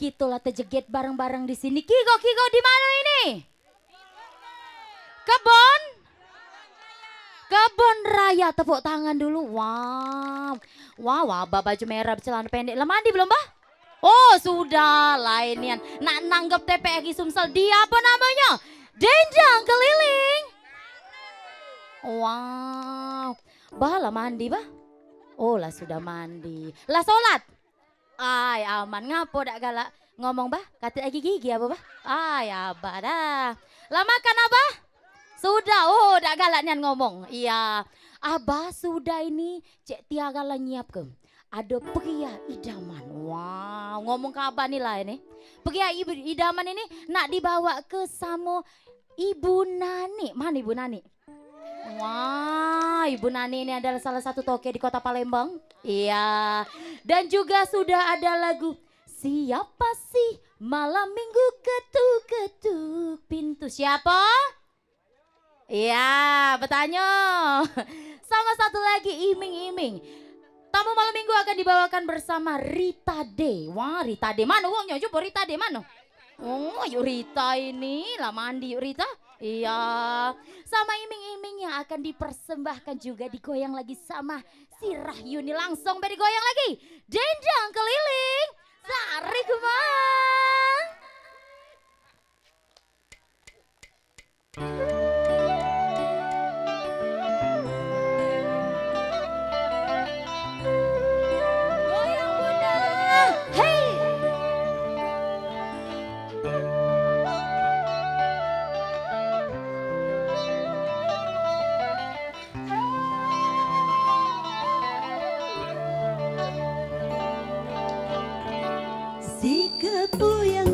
Kita lah terjeget bareng-bareng di sini. Kiko di mana ini? Kebon? Kebon Raya, tepuk tangan dulu. Wow. Wow, baju merah celana pendek. Lah mandi belum, Bah? Oh, sudah lainian. Nak nanggep TPRI Sumsel. Dia apa namanya? Denjang keliling. Wow. Bah lah mandi, Bah? Oh lah sudah mandi. Lah sholat? Ay aman. Ngapo dak galak ngomong, Bah? Kata lagi gigi apa, Bah? Ay abah dah. Lah makan apa? Sudah. Oh dak galak nian ngomong. Iya. Abah sudah ini cek tiaga lah nyiap ke. Ada pria idaman. Wow, ngomong ke abah nih lah ini. Pria idaman ini nak dibawa ke sama Ibu Nani. Mana Ibu Nani? Wah, Ibu Nani ini adalah salah satu toke di kota Palembang. Iya. Dan juga sudah ada lagu Siapa sih malam minggu ketuk-ketuk pintu. Siapa? Iya, bertanya. Sama satu lagi iming-iming. Tamu malam minggu akan dibawakan bersama Rita D. Wah, Rita D mana uangnya? Coba Rita D mana? Oh, yuk Rita ini lah mandi yuk Rita. Iya. Sama iming-iming yang akan dipersembahkan juga digoyang lagi sama si Rahyuni. Langsung beri goyang lagi. Denjang keliling. Sari kumang. Si kepu yang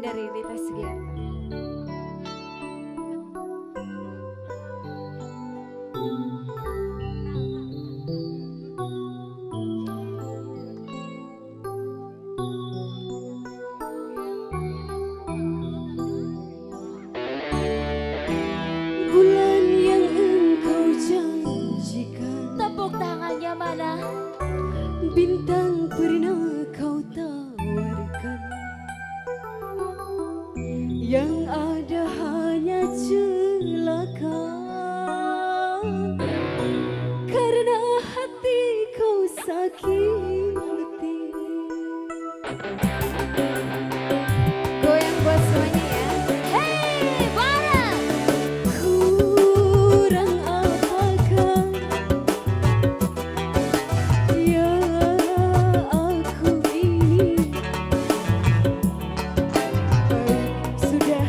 dari Rita Sugiarto. Bulan yang engkau janjikan, Tepuk tangannya mana? bintang pernah kau tawarkan, yang ada hanya celaka, karena hati kau sakiti. Goyang buat semuanya ya. Hei, bareng. Kurang apakah yang aku ini? Sudah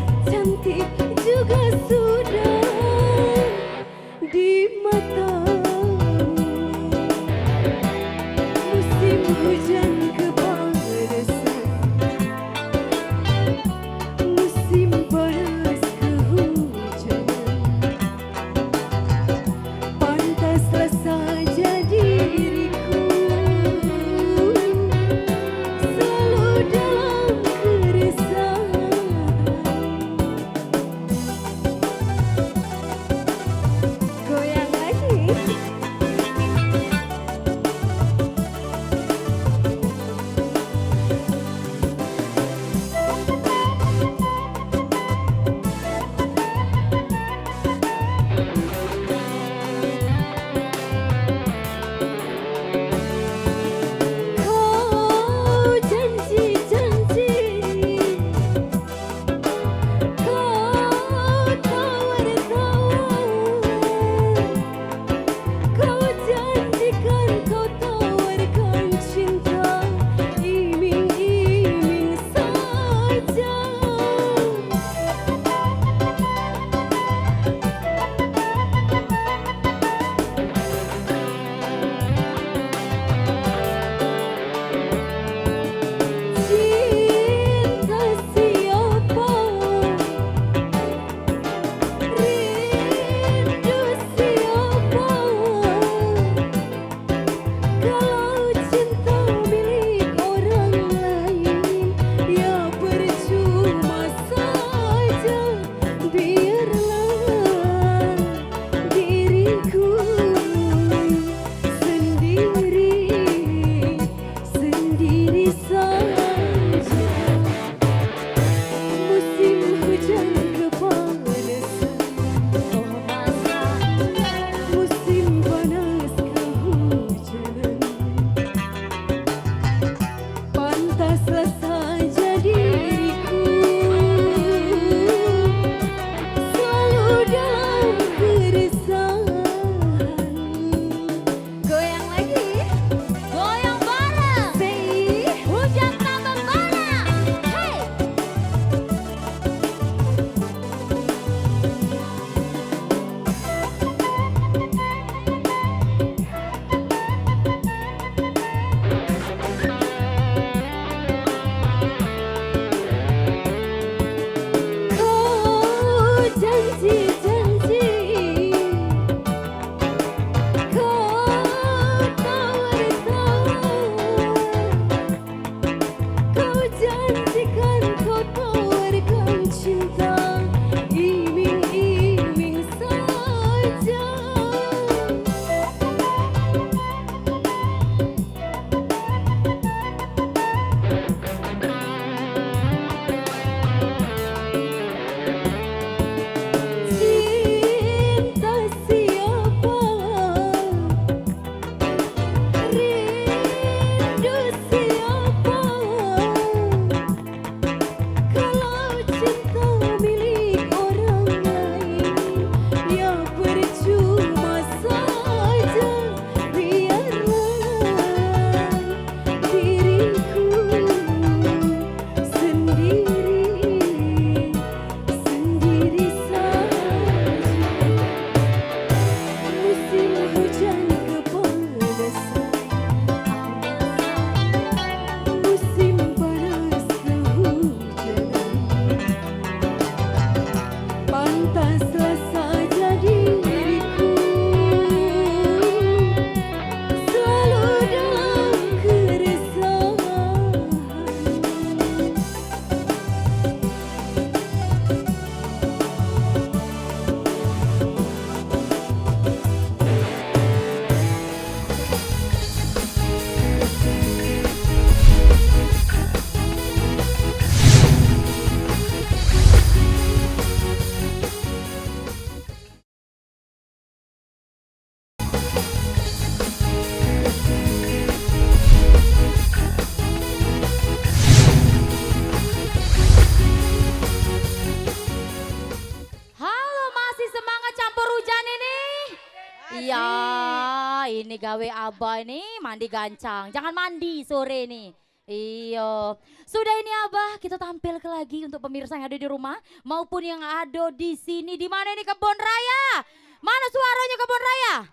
Iya, ini gawe abah ini mandi gancang. Jangan mandi sore nih. Iya, sudah ini abah kita tampil lagi untuk pemirsa yang ada di rumah maupun yang ada di sini. Di mana ini Kebon Raya? Mana suaranya Kebon Raya?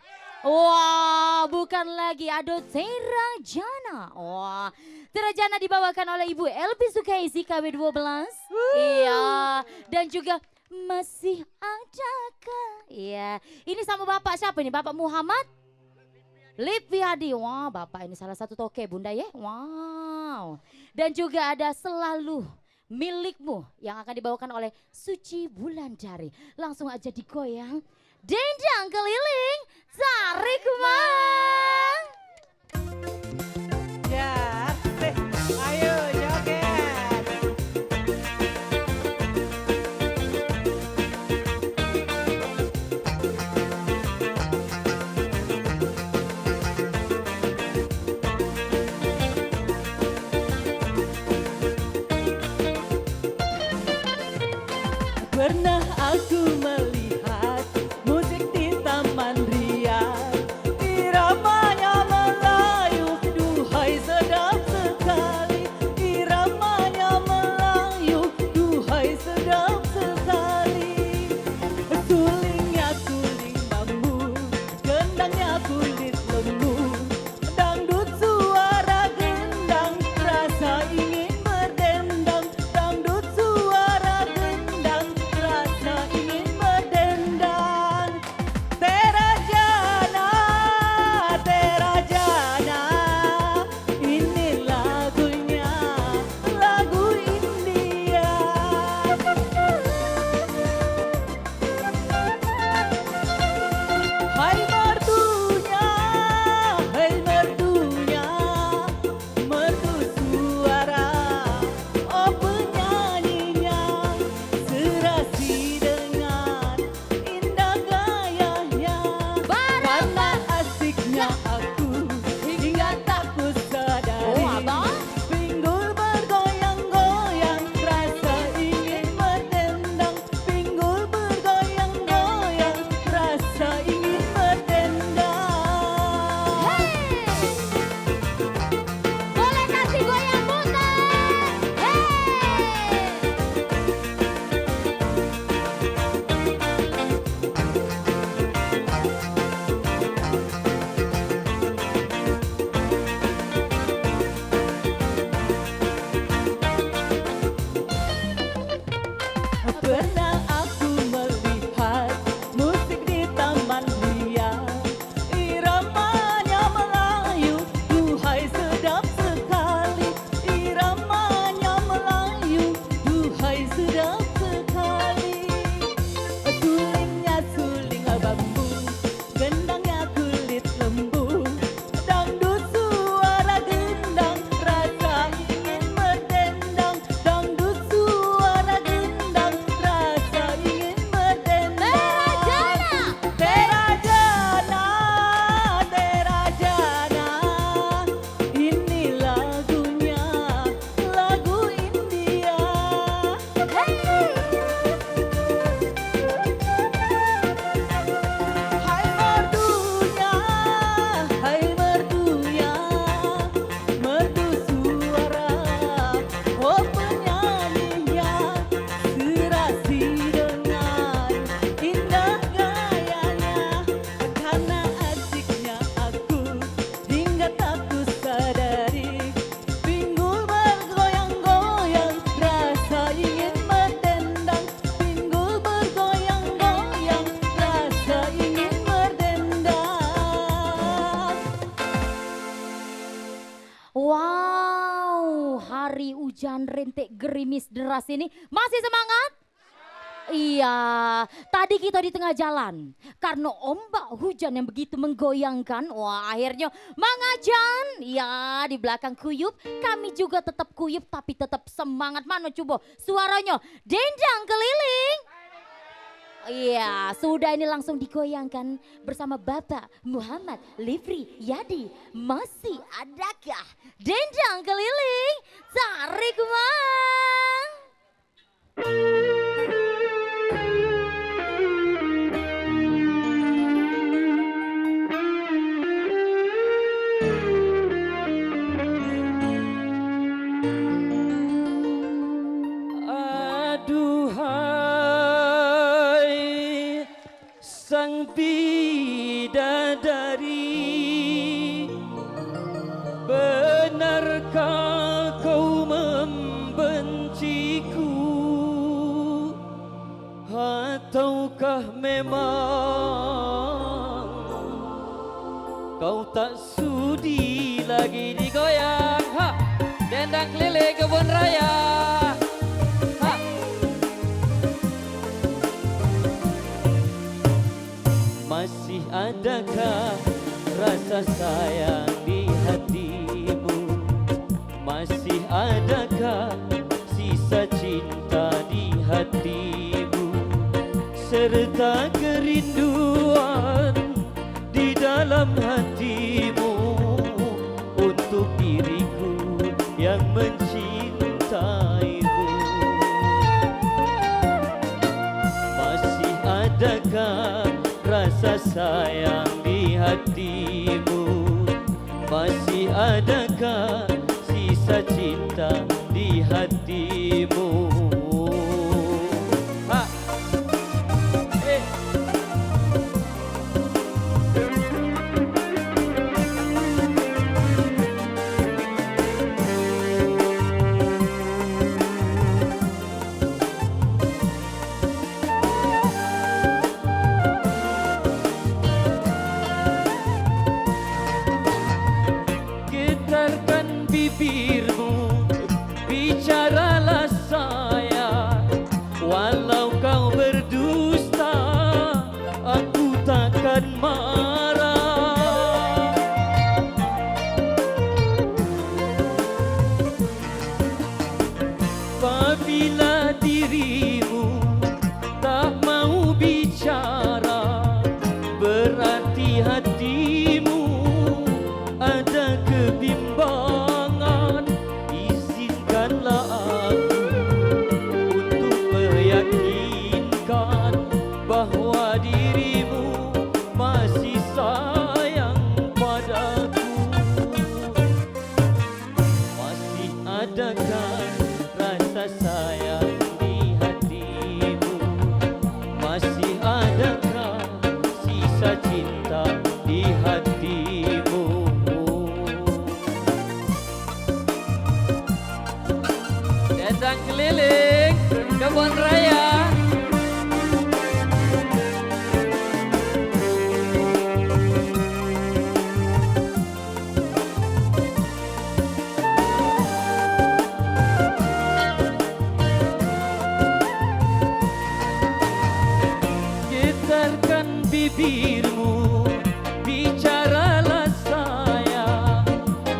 Wah, bukan lagi ada Terajana. Wah, Terajana dibawakan oleh Ibu Elvi Sukaisi KW12. Iya, dan juga masih adakah? Iya, ini sama bapak siapa ini? Bapak Muhammad Lipyadi. Wah, bapak ini salah satu toke bunda ya. Wow. Dan juga ada Selalu Milikmu yang akan dibawakan oleh Suci Wulandari. Langsung aja digoyang. Dendang keliling, tarik mang. Ya, ayo joget. Pernah aku melihat musik di Taman Ria, iramanya Melayu, duhai sedap sekali. Iramanya Melayu, duhai sedap sekali. Sulingnya suling bambu, gendangnya kulit lembu. Dangdut suara gendang, rasa ingin berdendang. Dangdut suara gendang, rasa ingin berdendang. Terajana, Terajana, ini lagunya, lagu India. Hai mertunya, hai mertunya, mertu suara, oh penyanyinya, serasi dengan indah gayanya. Karena asiknya aku, hingga tak ku sadari. Oh, abang. Pinggul bergoyang-goyang, rasa ingin berdendang. Pinggul bergoyang-goyang, rasa ingin berdendang. Boleh kasih goyang bunda. Pernah aku melihat musik di Taman Ria, iramanya Melayu, duhai sedap sekali. Iramanya Melayu, duhai sedap sekali. Sulingnya suling bambu, gendangnya kulit lembu. Dangdut suara gendang, rasa ingin berdendang. Dangdut suara gendang, rasa ingin berdendang. Terajana, Terajana, ini lagunya, lagu India. Hai mertunya, mertu suara, oh penyanyinya, serasi dengan indah gayanya. Karena asiknya aku, hingga tak ku sadari. Pinggul bergoyang-goyang, rasa ingin berdendang. Pinggul bergoyang-goyang, rasa ingin berdendang. Wow, hari hujan rintik gerimis deras ini masih semangat? Iya, tadi kita di tengah jalan karena ombak hujan yang begitu menggoyangkan. Wah, akhirnya mengajan. Ya, di belakang kuyup, kami juga tetap kuyup tapi tetap semangat. Mana coba suaranya? Dendang keliling. Iya, sudah ini langsung digoyangkan bersama Bapak Muhammad Livri Yadi. Masih adakah dendang keliling? Tarik mang. Duhai sang bidadari, benarkah kau membenciku, ataukah memang kau tak sudi lagi digoyang? Ha, dendang keliling kebun raya. Ha. Masih adakah rasa sayang di hatimu? Masih adakah sisa cinta di hatimu? Serta kerinduan di dalam hatimu untuk diriku yang mencintaimu. Masih adakah rasa sayang di hatimu? Masih adakah sisa cinta di hatimu? Ha. Eh. Getarkan bibirmu, bicaralah sayang. Walau kau berdusta, aku takkan marah. Apabila dirimu tak mau bicara, berarti hatimu ada kebimbangan. Izinkanlah aku untuk meyakinkan bahwa dirimu masih sayang padaku. Masih adakah rasa sayang di hatimu? Masih adakah sisa cinta di hatimu? Dendang keliling kebun raya. Getarkan bibirmu, bicaralah sayang.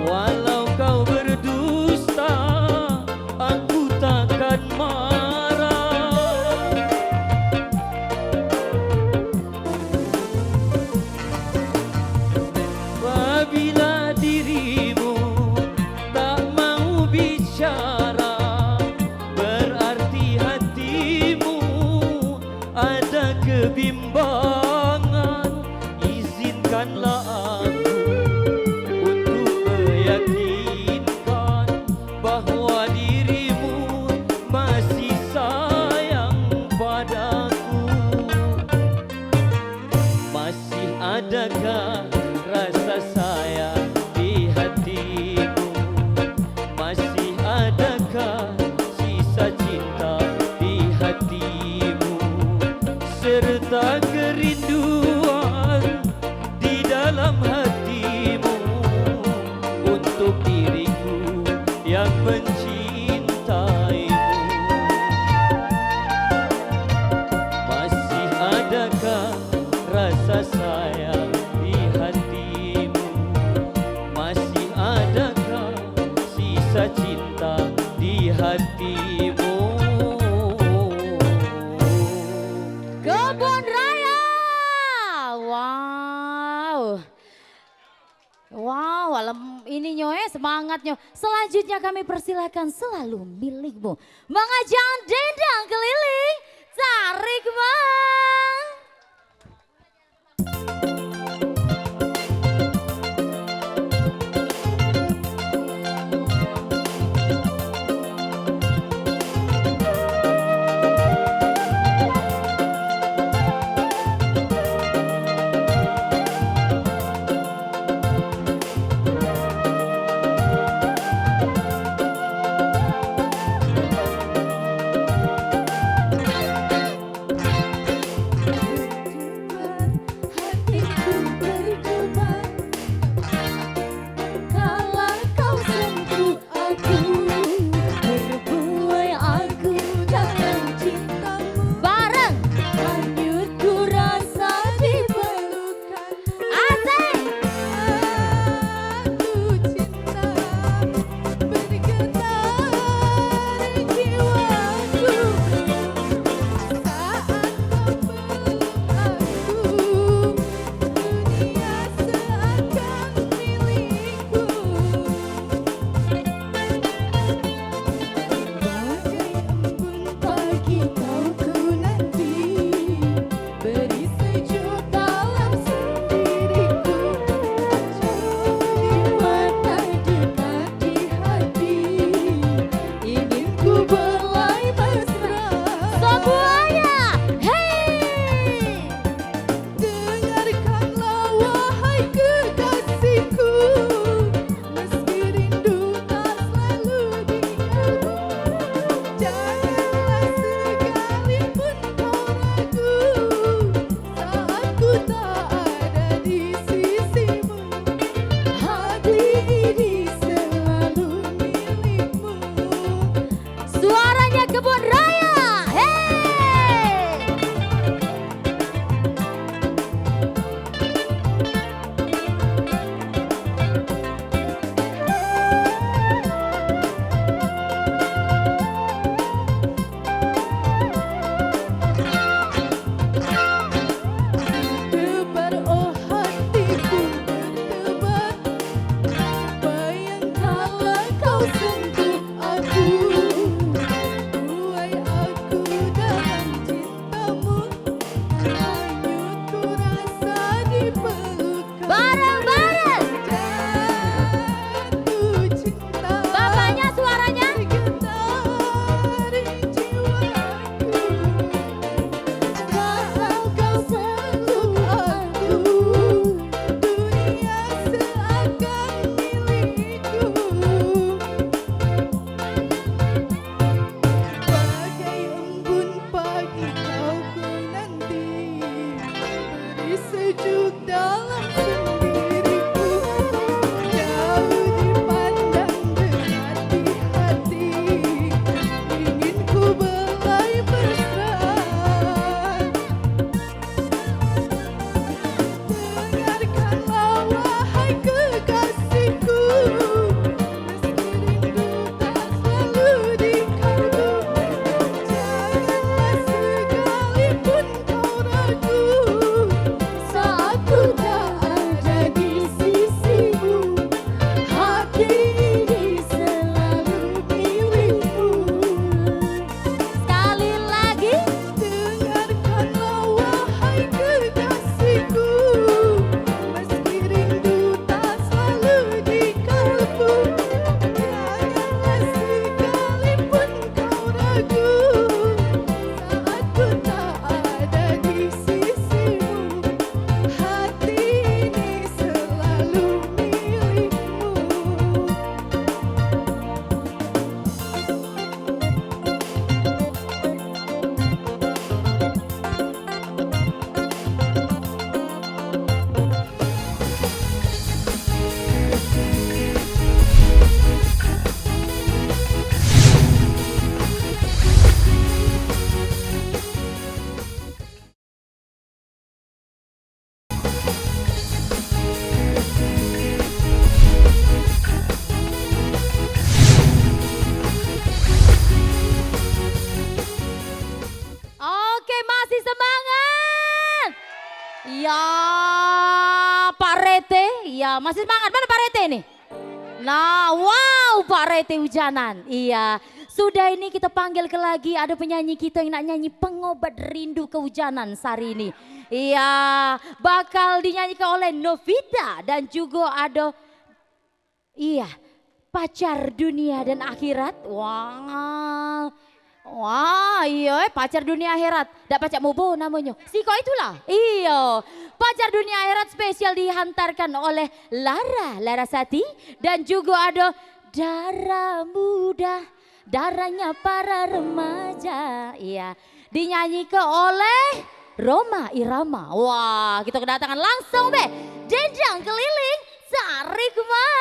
Walau kau berdusta, aku takkan marah. Apabila dirimu tak mau bicara, berarti hatimu ada kebimbangan. Izinkanlah aku untuk meyakinkan bahwa dirimu masih sayang padaku. Masih adakah rasa sayang di hatimu? Masih adakah sisa cinta di hatimu? Serta kerinduan di dalam hatimu untuk diriku yang mencintaimu. Masih adakah rasa sayang di hatimu? Masih adakah sisa cinta di hatimu? Kebun Raya. Wow. Wow, alam ininya semangatnya. Selanjutnya kami persilakan selalu milikmu. Mengajak dendang keliling. Tarik bang. masih semangat. Ya, Pak Rete, ya masih semangat. Mana Pak Rete nih? Nah, wow Pak Rete hujanan. Iya, sudah ini kita panggil ke lagi ada penyanyi kita yang nak nyanyi pengobat rindu kehujanan hari ini. Iya, bakal dinyanyikan oleh Novita dan juga ada pacar dunia dan akhirat. Wah. Wah, iya pacar dunia akhirat. Dak pacar mobo namanya. Siko itulah. Iya. Pacar dunia akhirat spesial dihantarkan oleh Lara Sati dan juga ada darah muda, darahnya para remaja. Iya. Dinyanyikan oleh Roma Irama. Wah, kita kedatangan langsung Dendang Keliling Sari Kemang.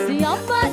Siapa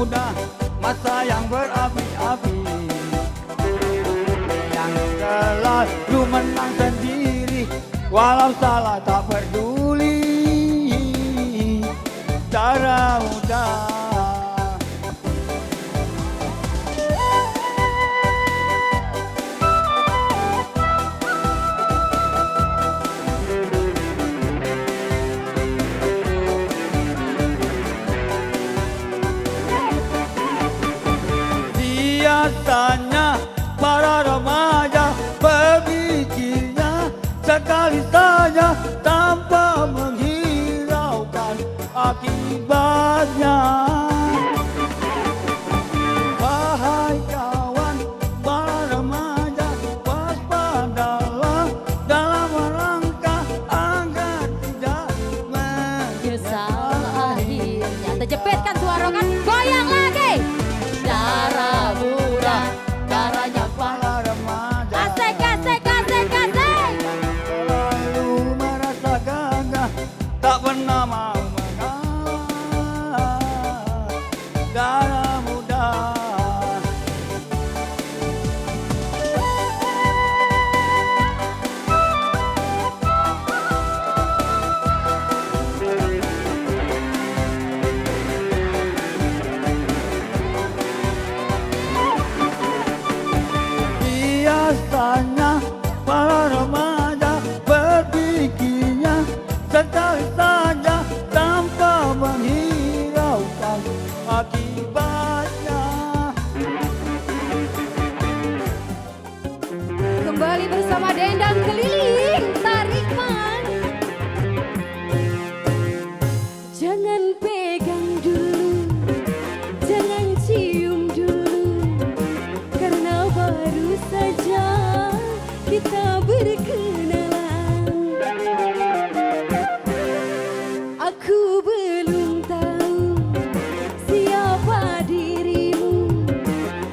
muda, masa yang berapi-api, yang selalu menang sendiri, walau salah tak peduli. Darah muda. Biasanya para remaja berpikirnya sekali saja tanpa menghiraukan akibatnya. Wahai kawan para remaja, waspadalah dalam melangkah agar tidak Nyesal akhirnya. Terjepitkan suara kan, goyang lagi. Darah muda, darahnya para remaja. asik, asik, asik, asik. Selalu merasa gagah, tak pernah mau mengalah. Darah muda. Biasanya para remaja berpikirnya sekali saja tanpa menghiraukan akibatnya. Kembali bersama Dendang Keliling, tarik man. Jangan pegang dulu, jangan cium dulu, karena baru saja kita berkenalan. Aku belum tahu siapa dirimu,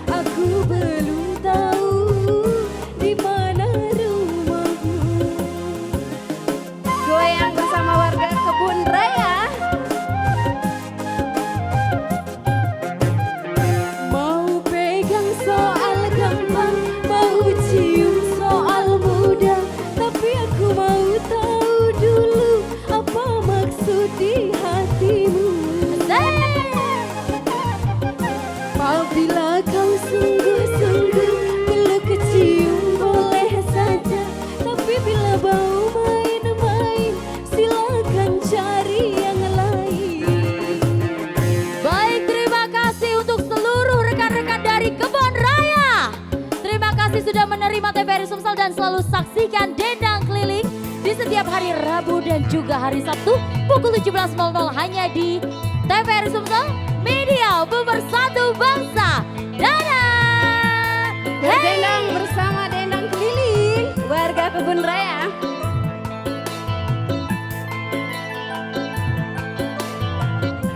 aku belum tahu di mana rumahmu. Goyang bersama warga Kebun Raya. Mau pegang soal gampang, mau cium soal mudah, tapi aku mau tahu dulu apa maksud di hatimu. Apabila kau sungguh-sungguh peluk kecium boleh saja, tapi bila bau main-main silakan cari yang lain. Baik, terima kasih untuk seluruh rekan-rekan dari Kebun Raya. Terima kasih sudah menerima TVRI Sumsel dan selalu saksikan Dendang Keliling di setiap hari Rabu dan juga hari Sabtu pukul 17.00 hanya di TVRI Sumsel, media pemersatu bangsa. Dadah! Berdendang bersama Dendang Keliling, warga Kebun Raya.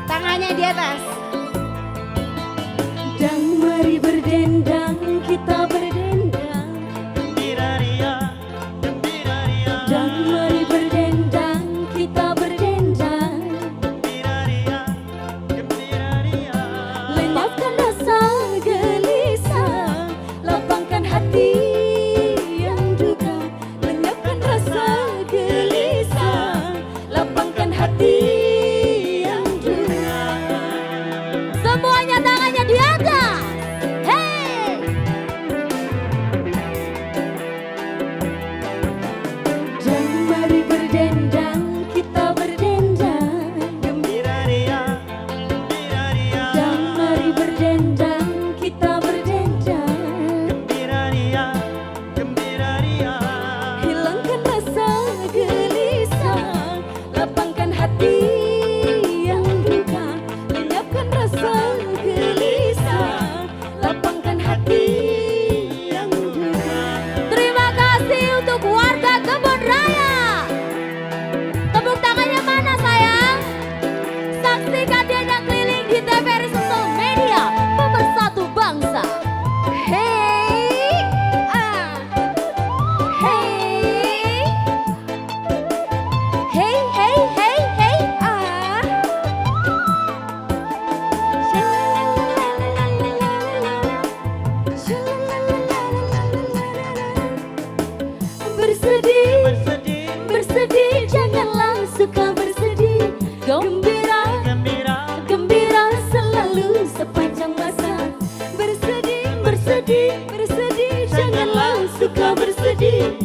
Tangannya di atas. Dan mari berdendang, kita berdendang. Gembira ria, gembira ria, Dan mari berdendang, kita berdendang. gembira ria, gembira ria. Lenyapkan rasa gelisah, lapangkan hati yang duka. Lenyapkan rasa gelisah, lapangkan hati yang duka. Semuanya tangannya di atas. Hey! Bersedih, bersedih, bersedih, janganlah suka bersedih. Gembira, gembira, gembira selalu sepanjang masa. Bersedih, bersedih, bersedih, janganlah suka bersedih.